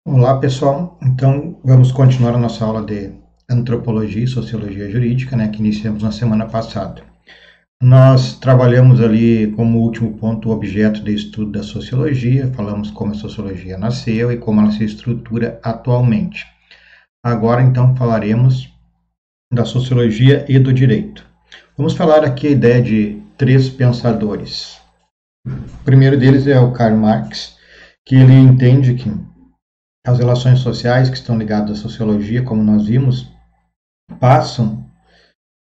Olá, pessoal. Então, vamos continuar a nossa aula de Antropologia e Sociologia Jurídica, né, que iniciamos na semana passada. Nós trabalhamos ali como último ponto o objeto de estudo da sociologia, falamos como a sociologia nasceu e como ela se estrutura atualmente. Agora, então, falaremos da sociologia e do direito. Vamos falar aqui a ideia de três pensadores. O primeiro deles é o Karl Marx, que ele entende que as relações sociais que estão ligadas à sociologia, como nós vimos, passam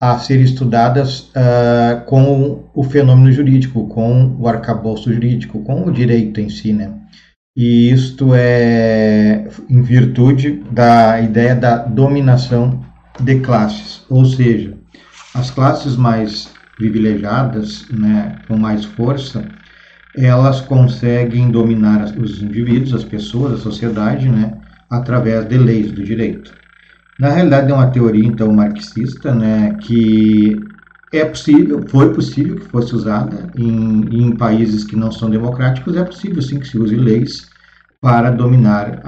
a ser estudadas com o fenômeno jurídico, com o arcabouço jurídico, com o direito em si, né? E isto é em virtude da ideia da dominação de classes, ou seja, as classes mais privilegiadas, né, com mais força, elas conseguem dominar os indivíduos, as pessoas, a sociedade, né, através de leis do direito. Na realidade, é uma teoria, então, marxista, né, que foi possível que fosse usada em países que não são democráticos, é possível, sim, que se use leis para dominar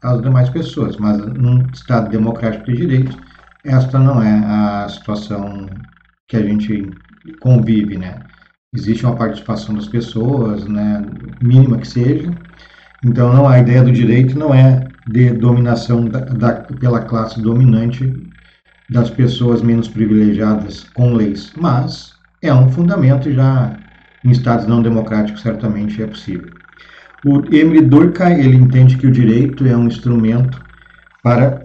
as demais pessoas, mas num Estado democrático de direito, esta não é a situação que a gente convive, né? Existe uma participação das pessoas, né, mínima que seja. Então, não, a ideia do direito não é de dominação pela classe dominante das pessoas menos privilegiadas com leis, mas é um fundamento já em estados não democráticos certamente é possível. O Emile Durkheim, ele entende que o direito é um instrumento para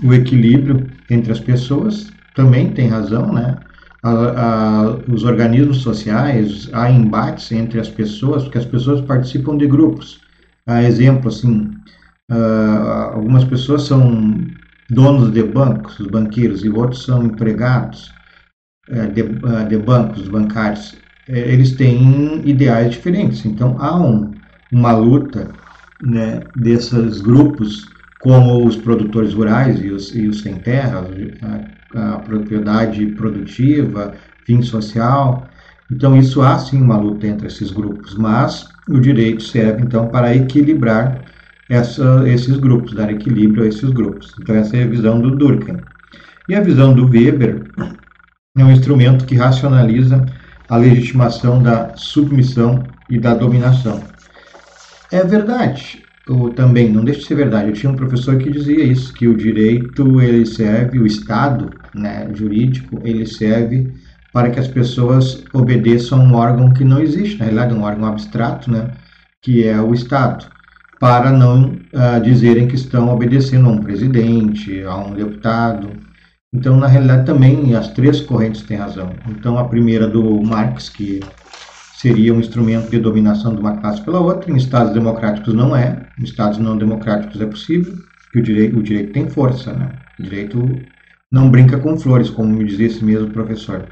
o equilíbrio entre as pessoas, também tem razão, né? Os organismos sociais, há embates entre as pessoas, porque as pessoas participam de grupos. Exemplo, assim, algumas pessoas são donos de bancos, os banqueiros, e outros são empregados de bancos, bancários. Eles têm ideais diferentes, então há uma luta, né, desses grupos, como os produtores rurais e os sem terra, a propriedade produtiva, fim social. Então, isso há sim uma luta entre esses grupos, mas o direito serve então para equilibrar esses grupos, dar equilíbrio a esses grupos. Então, essa é a visão do Durkheim. E a visão do Weber é um instrumento que racionaliza a legitimação da submissão e da dominação. É verdade, também, não deixa de ser verdade. Eu tinha um professor que dizia isso, que o direito, ele serve, o Estado, né, jurídico, ele serve para que as pessoas obedeçam a um órgão que não existe, na realidade, um órgão abstrato, né, que é o Estado, para não dizerem que estão obedecendo a um presidente, a um deputado. Então, na realidade, também as três correntes têm razão. Então, a primeira do Marx, que seria um instrumento de dominação de uma classe pela outra. Em estados democráticos não é, em estados não democráticos é possível, que o direito tem força, né? O direito não brinca com flores, como me dizia esse mesmo professor.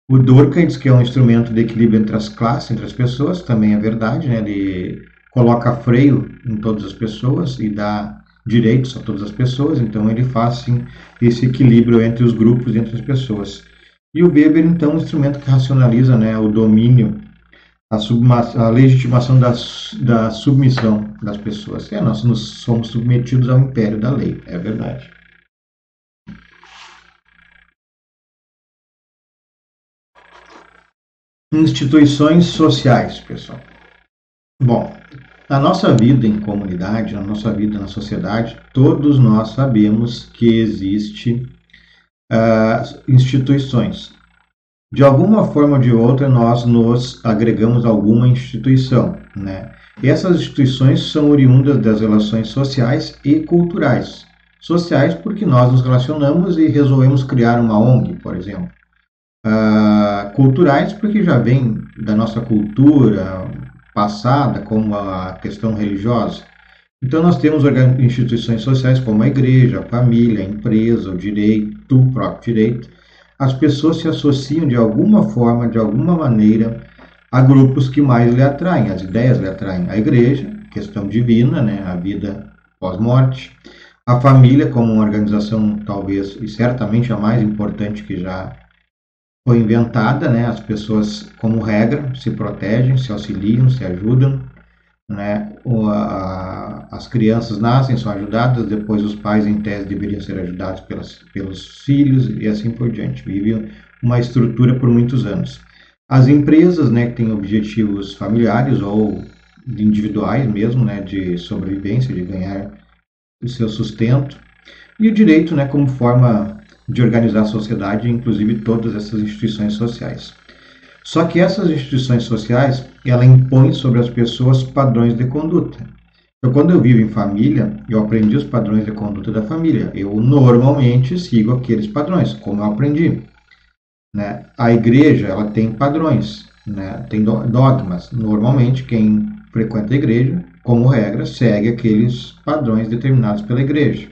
O Durkheim diz que é um instrumento de equilíbrio entre as classes, entre as pessoas, também é verdade, né? Ele coloca freio em todas as pessoas e dá direitos a todas as pessoas, então ele faz sim esse equilíbrio entre os grupos e entre as pessoas. E o Weber, então, é um instrumento que racionaliza, né, o domínio, a legitimação da submissão das pessoas. Nós somos submetidos ao império da lei, é verdade. Instituições sociais, pessoal. Bom, na nossa vida em comunidade, na nossa vida na sociedade, todos nós sabemos que existem instituições. De alguma forma ou de outra, nós nos agregamos a alguma instituição, né? E essas instituições são oriundas das relações sociais e culturais. Sociais porque nós nos relacionamos e resolvemos criar uma ONG, por exemplo. Culturais porque já vem da nossa cultura passada, como a questão religiosa. Então, nós temos instituições sociais como a igreja, a família, a empresa, o direito, o próprio direito. As pessoas se associam de alguma forma, de alguma maneira, a grupos que mais lhe atraem, as ideias lhe atraem. A igreja, questão divina, né, a vida pós-morte. A família, como uma organização, talvez, e certamente a mais importante que já foi inventada, né? As pessoas, como regra, se protegem, se auxiliam, se ajudam. né? As crianças nascem, são ajudadas, depois os pais, em tese, deveriam ser ajudados pelos filhos e assim por diante. Vive uma estrutura por muitos anos. As empresas, né, que têm objetivos familiares ou individuais mesmo, né, de sobrevivência, de ganhar o seu sustento. E o direito, né, como forma de organizar a sociedade, inclusive todas essas instituições sociais. Só que essas instituições sociais, ela impõe sobre as pessoas padrões de conduta. Então, quando eu vivo em família, eu aprendi os padrões de conduta da família. Eu normalmente sigo aqueles padrões, como eu aprendi. Né? A igreja, ela tem padrões, né? Tem dogmas. Normalmente, quem frequenta a igreja, como regra, segue aqueles padrões determinados pela igreja.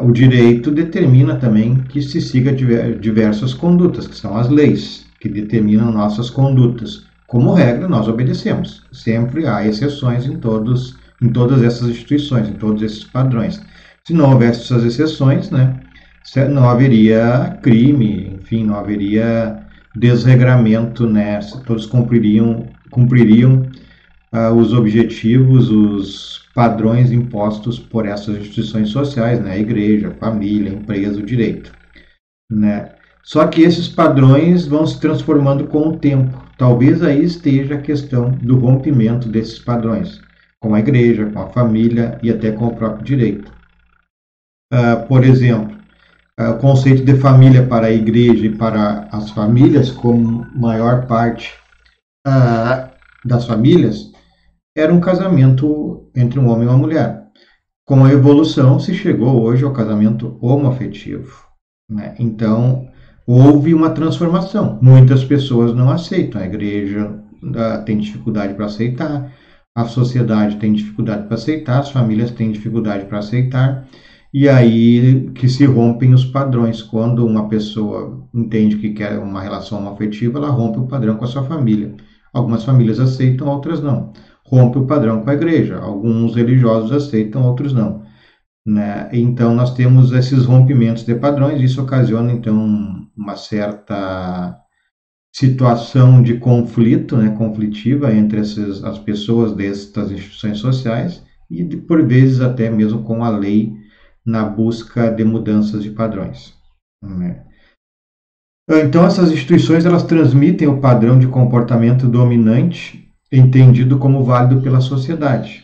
O direito determina também que se siga diversas condutas, que são as leis, que determinam nossas condutas. Como regra, nós obedecemos. Sempre há exceções em todas essas instituições, em todos esses padrões. Se não houvesse essas exceções, né, não haveria crime, enfim, não haveria desregramento, né, todos cumpririam os objetivos, os padrões impostos por essas instituições sociais, né? A igreja, a família, a empresa, o direito. Né? Só que esses padrões vão se transformando com o tempo. Talvez aí esteja a questão do rompimento desses padrões, com a igreja, com a família e até com o próprio direito. Por exemplo, o conceito de família para a igreja e para as famílias, como maior parte das famílias, era um casamento entre um homem e uma mulher. Com a evolução, se chegou hoje ao casamento homoafetivo. Né? Então, houve uma transformação. Muitas pessoas não aceitam. A igreja tem dificuldade para aceitar, a sociedade tem dificuldade para aceitar, as famílias têm dificuldade para aceitar. E aí que se rompem os padrões. Quando uma pessoa entende que quer uma relação homoafetiva, ela rompe o padrão com a sua família. Algumas famílias aceitam, outras não. Rompe o padrão com a igreja. Alguns religiosos aceitam, outros não. Né? Então, nós temos esses rompimentos de padrões. Isso ocasiona, então, uma certa situação de conflito, né, conflitiva entre as pessoas destas instituições sociais e, por vezes, até mesmo com a lei na busca de mudanças de padrões. Né? Então, essas instituições elas transmitem o padrão de comportamento dominante entendido como válido pela sociedade.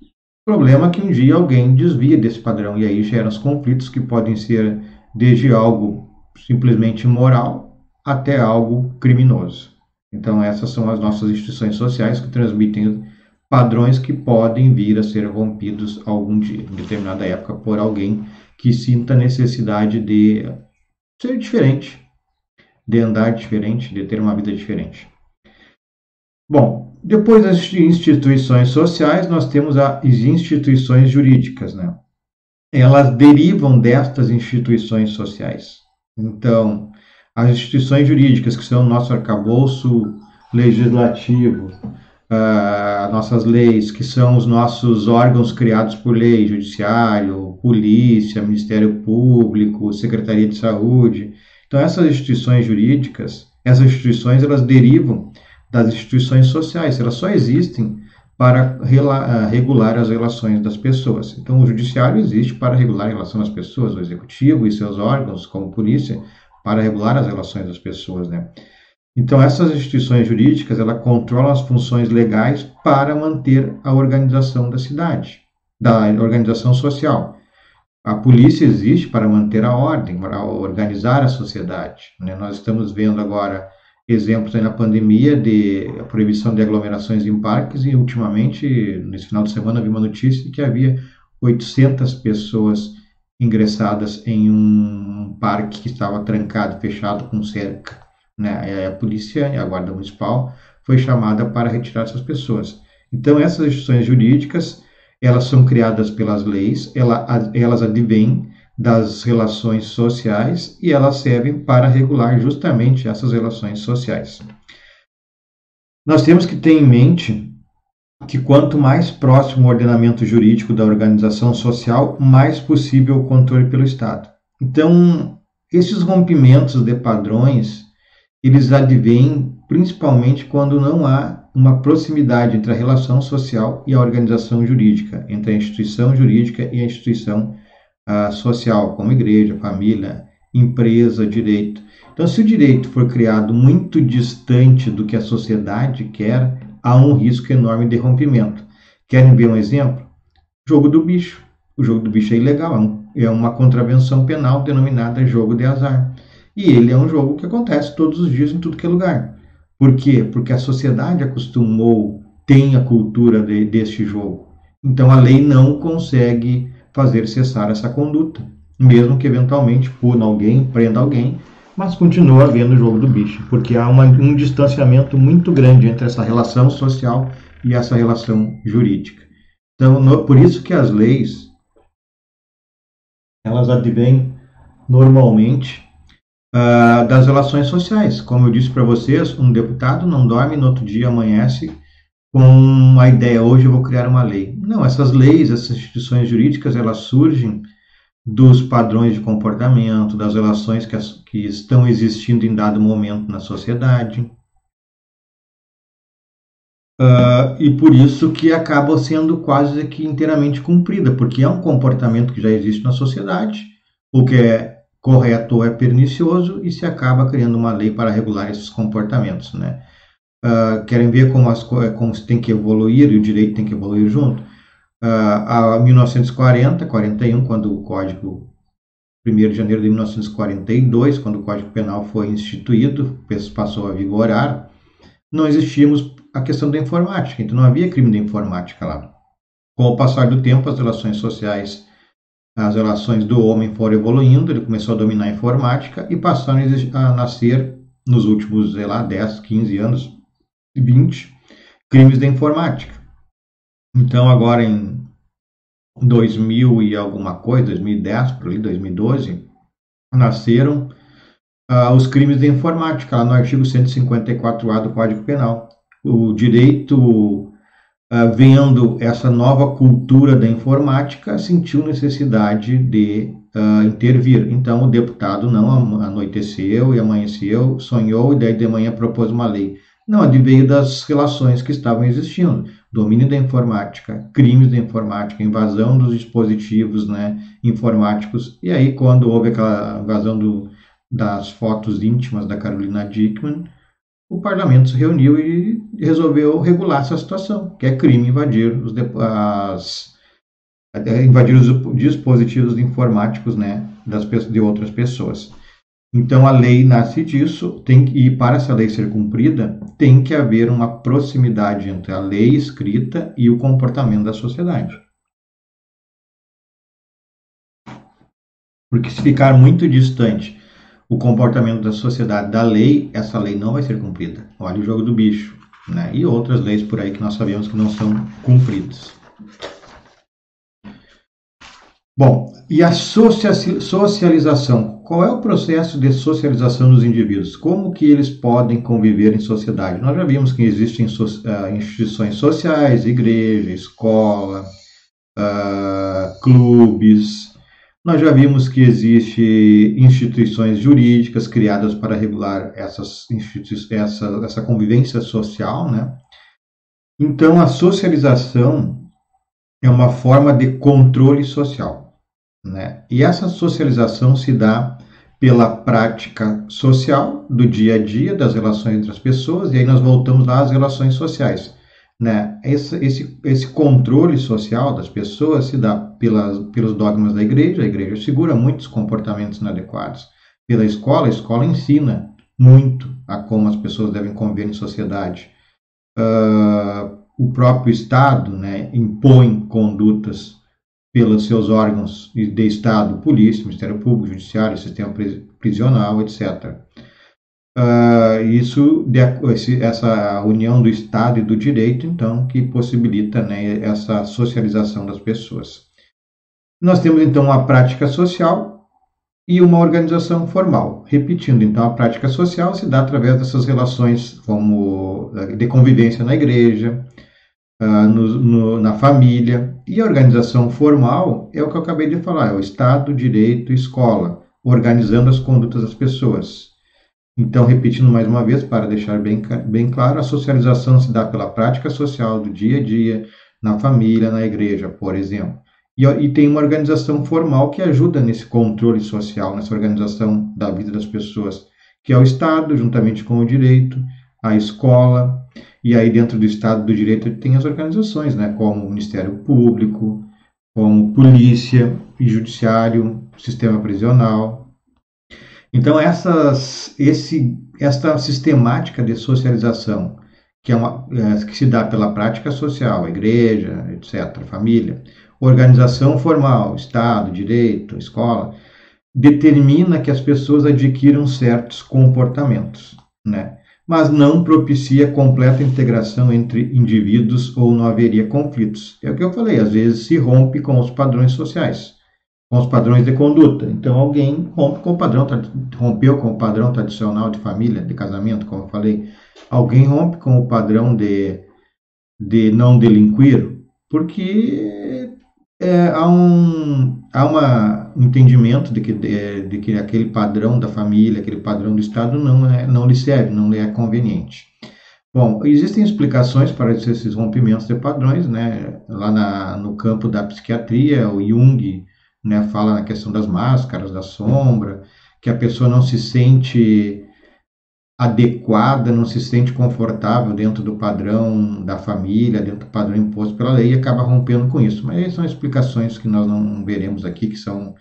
O problema é que um dia alguém desvia desse padrão e aí geram os conflitos que podem ser desde algo simplesmente imoral até algo criminoso. Então essas são as nossas instituições sociais que transmitem padrões que podem vir a ser rompidos algum dia, em determinada época, por alguém que sinta necessidade de ser diferente, de andar diferente, de ter uma vida diferente. Bom, depois das instituições sociais, nós temos as instituições jurídicas, né? Elas derivam destas instituições sociais. Então, as instituições jurídicas, que são o nosso arcabouço legislativo, nossas leis, que são os nossos órgãos criados por lei, judiciário, polícia, Ministério Público, Secretaria de Saúde. Então, essas instituições jurídicas, essas instituições, elas derivam das instituições sociais, elas só existem para regular as relações das pessoas. Então, o judiciário existe para regular a relação das pessoas, o executivo e seus órgãos, como polícia, para regular as relações das pessoas, né? Então, essas instituições jurídicas, elas controlam as funções legais para manter a organização da cidade, da organização social. A polícia existe para manter a ordem, para organizar a sociedade, né? Nós estamos vendo agora exemplos aí na pandemia de a proibição de aglomerações em parques e ultimamente, nesse final de semana, vi uma notícia de que havia 800 pessoas ingressadas em um parque que estava trancado, fechado com cerca. Né? A polícia e a guarda municipal foi chamada para retirar essas pessoas. Então, essas instituições jurídicas, elas são criadas pelas leis, elas advêm das relações sociais e elas servem para regular justamente essas relações sociais. Nós temos que ter em mente que quanto mais próximo o ordenamento jurídico da organização social, mais possível o controle pelo Estado. Então, esses rompimentos de padrões, eles advêm principalmente quando não há uma proximidade entre a relação social e a organização jurídica, entre a instituição jurídica e a instituição social, como igreja, família, empresa, direito. Então, se o direito for criado muito distante do que a sociedade quer, há um risco enorme de rompimento. Querem ver um exemplo? Jogo do bicho. O jogo do bicho é ilegal, é uma contravenção penal denominada jogo de azar. E ele é um jogo que acontece todos os dias em tudo que é lugar. Por quê? Porque a sociedade acostumou, tem a cultura deste jogo. Então a lei não consegue fazer cessar essa conduta, mesmo que eventualmente puna alguém, prenda alguém, mas continua havendo o jogo do bicho, porque há um distanciamento muito grande entre essa relação social e essa relação jurídica. Então, por isso que as leis, elas advêm normalmente das relações sociais. Como eu disse para vocês, um deputado não dorme, no outro dia amanhece com a ideia, hoje eu vou criar uma lei. Não, essas leis, essas instituições jurídicas, elas surgem dos padrões de comportamento, das relações que estão existindo em dado momento na sociedade. E por isso que acaba sendo quase que inteiramente cumprida, porque é um comportamento que já existe na sociedade, o que é correto ou é pernicioso, e se acaba criando uma lei para regular esses comportamentos, né? Querem ver como se tem que evoluir e o direito tem que evoluir junto? A 1940, 41, quando o Código 1º de janeiro de 1942, quando o Código Penal foi instituído, passou a vigorar, não existíamos a questão da informática, então não havia crime de informática lá. Com o passar do tempo, as relações sociais, as relações do homem foram evoluindo, ele começou a dominar a informática e passaram a nascer, nos últimos, 10, 15 anos, 20, crimes da informática. Então, agora em 2000 e alguma coisa, 2010, por ali, 2012, nasceram os crimes da informática, lá no artigo 154A do Código Penal. O direito, vendo essa nova cultura da informática, sentiu necessidade de intervir. Então, o deputado não anoiteceu e amanheceu, sonhou e daí de manhã propôs uma lei. Não, adveio das relações que estavam existindo. Domínio da informática, crimes da informática, invasão dos dispositivos, né, informáticos. E aí, quando houve aquela invasão das fotos íntimas da Carolina Dickmann, o parlamento se reuniu e resolveu regular essa situação, que é crime invadir os dispositivos informáticos, né, de outras pessoas. Então, a lei nasce disso, e para essa lei ser cumprida, tem que haver uma proximidade entre a lei escrita e o comportamento da sociedade. Porque se ficar muito distante o comportamento da sociedade da lei, essa lei não vai ser cumprida. Olha o jogo do bicho, né? E outras leis por aí que nós sabemos que não são cumpridas. Bom, e a socialização? Qual é o processo de socialização dos indivíduos? Como que eles podem conviver em sociedade? Nós já vimos que existem instituições sociais, igreja, escola, clubes. Nós já vimos que existem instituições jurídicas criadas para regular essa convivência social, né? Então, a socialização é uma forma de controle social, né? E essa socialização se dá pela prática social do dia a dia, das relações entre as pessoas, e aí nós voltamos lá às relações sociais, né? Esse controle social das pessoas se dá pelos dogmas da igreja, a igreja segura muitos comportamentos inadequados. Pela escola, a escola ensina muito a como as pessoas devem conviver em sociedade. O próprio Estado, né, impõe condutas pelos seus órgãos de Estado, polícia, Ministério Público, Judiciário, Sistema Prisional, etc. Essa união do Estado e do direito, então, que possibilita, né, essa socialização das pessoas. Nós temos, então, a prática social e uma organização formal. Repetindo, então, a prática social se dá através dessas relações como de convivência na igreja, na família, e a organização formal é o que eu acabei de falar, é o Estado, direito e escola, organizando as condutas das pessoas. Então, repetindo mais uma vez, para deixar bem claro, a socialização se dá pela prática social do dia a dia, na família, na igreja, por exemplo. E tem uma organização formal que ajuda nesse controle social, nessa organização da vida das pessoas, que é o Estado, juntamente com o direito, a escola, e aí dentro do Estado do Direito tem as organizações, né, como o Ministério Público, como polícia e judiciário, sistema prisional. Então esta sistemática de socialização, que se dá pela prática social, igreja, etc., família, organização formal, Estado, direito, escola, determina que as pessoas adquiram certos comportamentos, né? Mas não propicia completa integração entre indivíduos ou não haveria conflitos. É o que eu falei, às vezes se rompe com os padrões sociais, com os padrões de conduta. Então alguém rompeu com o padrão tradicional de família, de casamento, como eu falei. Alguém rompe com o padrão de não delinquir, porque há um entendimento de que aquele padrão da família, aquele padrão do Estado não lhe serve, não lhe é conveniente. Bom, existem explicações para esses rompimentos de padrões, né? Lá no campo da psiquiatria, o Jung, né, fala na questão das máscaras, da sombra, que a pessoa não se sente adequada, não se sente confortável dentro do padrão da família, dentro do padrão imposto pela lei e acaba rompendo com isso. Mas são explicações que nós não veremos aqui, que são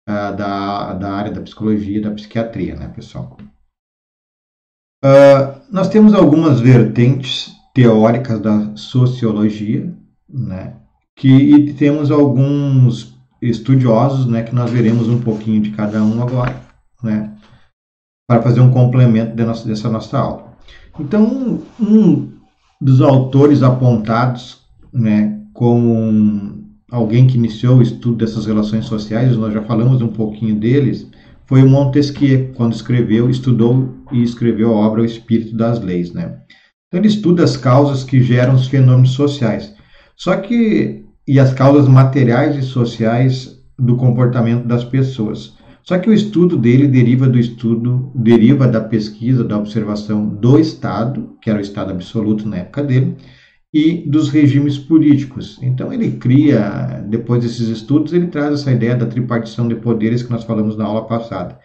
da área da psicologia e da psiquiatria, né, pessoal? Nós temos algumas vertentes teóricas da sociologia, né, e temos alguns estudiosos, né, que nós veremos um pouquinho de cada um agora, né, para fazer um complemento dessa nossa aula. Então, um dos autores apontados, né, como alguém que iniciou o estudo dessas relações sociais, nós já falamos um pouquinho deles, foi o Montesquieu, quando estudou e escreveu a obra O Espírito das Leis, né? Então ele estuda as causas que geram os fenômenos sociais. E as causas materiais e sociais do comportamento das pessoas. Só que o estudo dele deriva da pesquisa, da observação do Estado, que era o Estado absoluto na época dele, e dos regimes políticos. Então ele cria, depois desses estudos, ele traz essa ideia da tripartição de poderes que nós falamos na aula passada.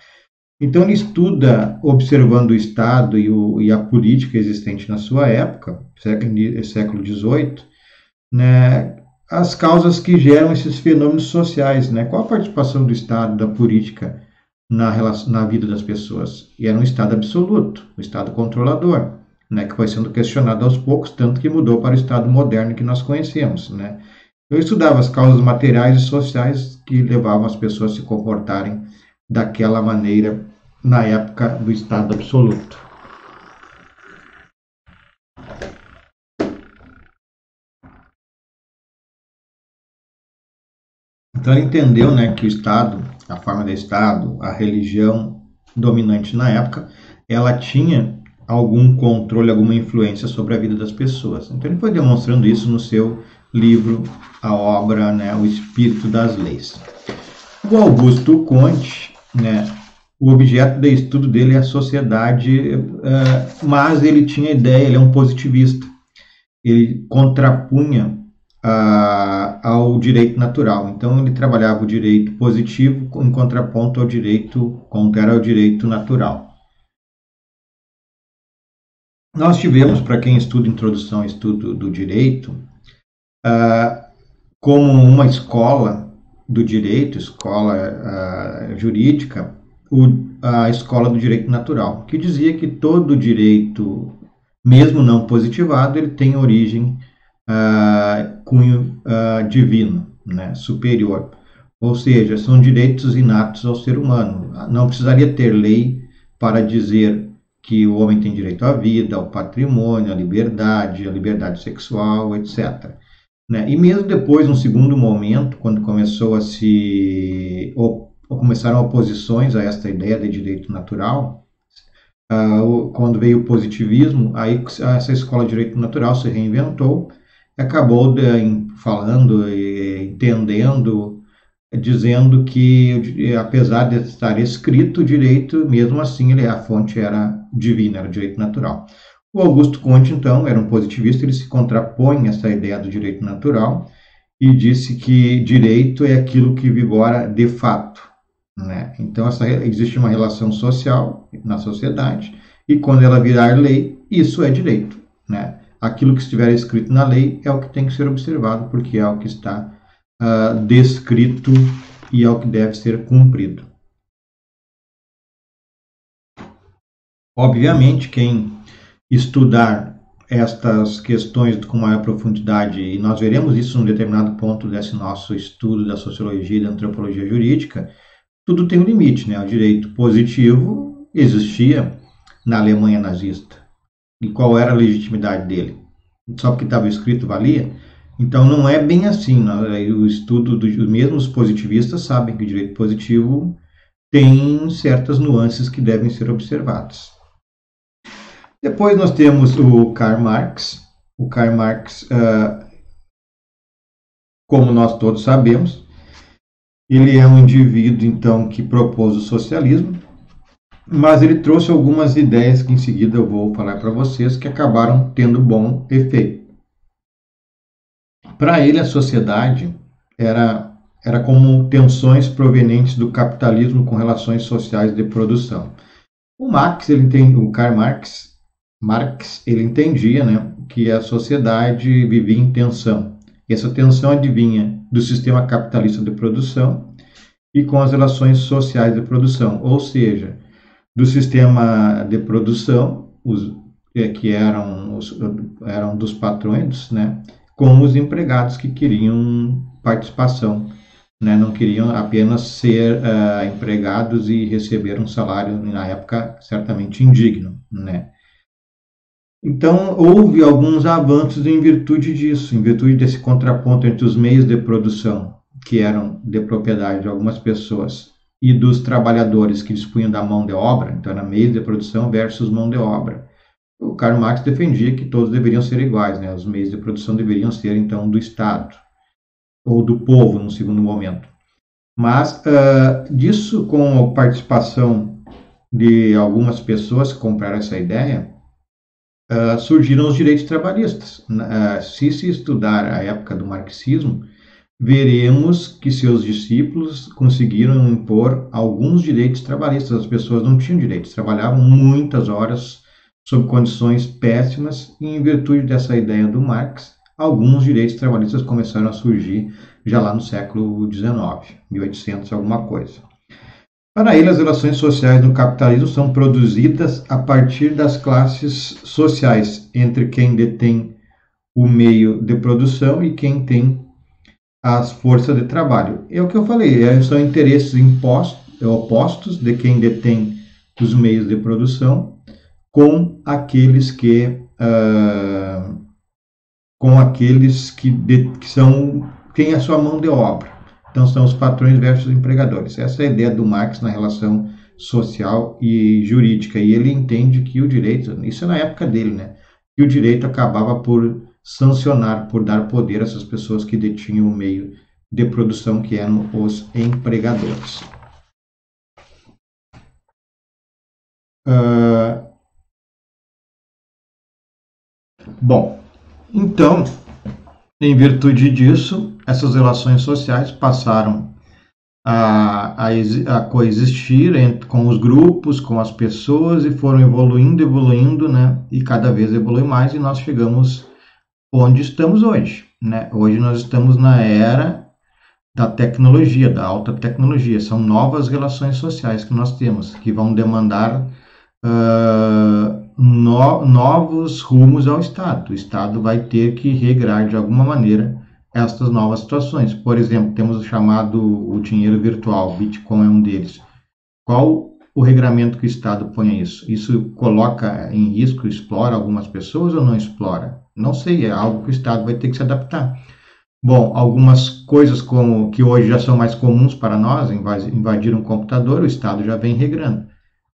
Então ele estuda, observando o Estado e a política existente na sua época, século XVIII, né, as causas que geram esses fenômenos sociais, né? Qual a participação do Estado, da política na vida das pessoas? E era um Estado absoluto, um Estado controlador, né? Que foi sendo questionado aos poucos, tanto que mudou para o Estado moderno que nós conhecemos, né? Eu estudava as causas materiais e sociais que levavam as pessoas a se comportarem daquela maneira na época do Estado absoluto. Então ele entendeu, né, que o Estado, a forma de Estado, a religião dominante na época, ela tinha algum controle, alguma influência sobre a vida das pessoas. Então ele foi demonstrando isso no seu livro, a obra, né, O Espírito das Leis. O Augusto Comte, né, o objeto de estudo dele é a sociedade, mas ele tinha ideia, ele é um positivista. Ele contrapunha ao direito natural. Então ele trabalhava o direito positivo em contraponto ao direito contrário ao direito natural. Nós tivemos, para quem estuda introdução ao estudo do direito, como uma escola do direito, escola jurídica, a escola do direito natural, que dizia que todo direito, mesmo não positivado, ele tem origem cunho divino, né, superior. Ou seja, são direitos inatos ao ser humano. Não precisaria ter lei para dizer que o homem tem direito à vida, ao patrimônio, à liberdade sexual, etc. Né? E mesmo depois, num segundo momento, quando começaram oposições a esta ideia de direito natural, quando veio o positivismo, aí essa escola de direito natural se reinventou, acabou falando e entendendo dizendo que, apesar de estar escrito o direito, mesmo assim a fonte era divina, era o direito natural. O Augusto Comte, então, era um positivista, ele se contrapõe a essa ideia do direito natural e disse que direito é aquilo que vigora de fato, né? Então, existe uma relação social na sociedade e quando ela virar lei, isso é direito, né? Aquilo que estiver escrito na lei é o que tem que ser observado, porque é o que está descrito e é o que deve ser cumprido. Obviamente, quem estudar estas questões com maior profundidade, e nós veremos isso num determinado ponto desse nosso estudo da sociologia e da antropologia jurídica, tudo tem um limite, né? O direito positivo existia na Alemanha nazista. E qual era a legitimidade dele? Só porque estava escrito valia? Então não é bem assim. Né? O estudo dos mesmos positivistas sabem que o direito positivo tem certas nuances que devem ser observadas. Depois nós temos o Karl Marx. O Karl Marx, como nós todos sabemos, ele é um indivíduo então que propôs o socialismo, mas ele trouxe algumas ideias que em seguida eu vou falar para vocês que acabaram tendo bom efeito. Para ele, a sociedade era como tensões provenientes do capitalismo com relações sociais de produção. O Karl Marx, ele entendia, né, que a sociedade vivia em tensão. E essa tensão advinha do sistema capitalista de produção e com as relações sociais de produção, ou seja, do sistema de produção, que eram dos patrões, né, com os empregados que queriam participação, né, não queriam apenas ser empregados e receber um salário, na época, certamente indigno, né. Então, houve alguns avanços em virtude disso, em virtude desse contraponto entre os meios de produção, que eram de propriedade de algumas pessoas, e dos trabalhadores que dispunham da mão de obra, então era meios de produção versus mão de obra. O Karl Marx defendia que todos deveriam ser iguais, né? Os meios de produção deveriam ser, então, do Estado, ou do povo, num segundo momento. Mas, disso, com a participação de algumas pessoas que compraram essa ideia, surgiram os direitos trabalhistas. Se estudar a época do marxismo, veremos que seus discípulos conseguiram impor alguns direitos trabalhistas. As pessoas não tinham direitos, trabalhavam muitas horas sob condições péssimas e, em virtude dessa ideia do Marx, alguns direitos trabalhistas começaram a surgir já lá no século XIX, 1800 alguma coisa. Para ele, as relações sociais no capitalismo são produzidas a partir das classes sociais, entre quem detém o meio de produção e quem tem as forças de trabalho. É o que eu falei, são interesses opostos de quem detém os meios de produção com aqueles que têm a sua mão de obra. Então são os patrões versus os empregadores. Essa é a ideia do Marx na relação social e jurídica. E ele entende que o direito, isso é na época dele, né? Que o direito acabava por sancionar, por dar poder a essas pessoas que detinham o meio de produção, que eram os empregadores. Bom, então, em virtude disso, essas relações sociais passaram a coexistir com os grupos, com as pessoas, e foram evoluindo, né? E cada vez evolui mais, e nós chegamos onde estamos hoje, né? Hoje nós estamos na era da tecnologia, da alta tecnologia. São novas relações sociais que nós temos, que vão demandar novos rumos ao Estado. O Estado vai ter que regrar de alguma maneira estas novas situações. Por exemplo, temos o chamado o dinheiro virtual, Bitcoin é um deles. Qual o regramento que o Estado põe a isso? Isso coloca em risco, explora algumas pessoas ou não explora? Não sei, é algo que o Estado vai ter que se adaptar. Bom, algumas coisas como que hoje já são mais comuns para nós, invadir um computador, o Estado já vem regrando.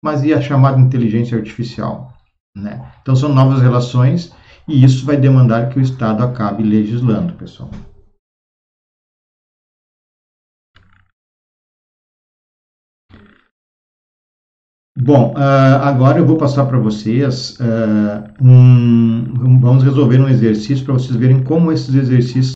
Mas e a chamada inteligência artificial? Né? Então são novas relações e isso vai demandar que o Estado acabe legislando, pessoal. Bom, agora eu vou passar para vocês, vamos resolver um exercício para vocês verem como esses exercícios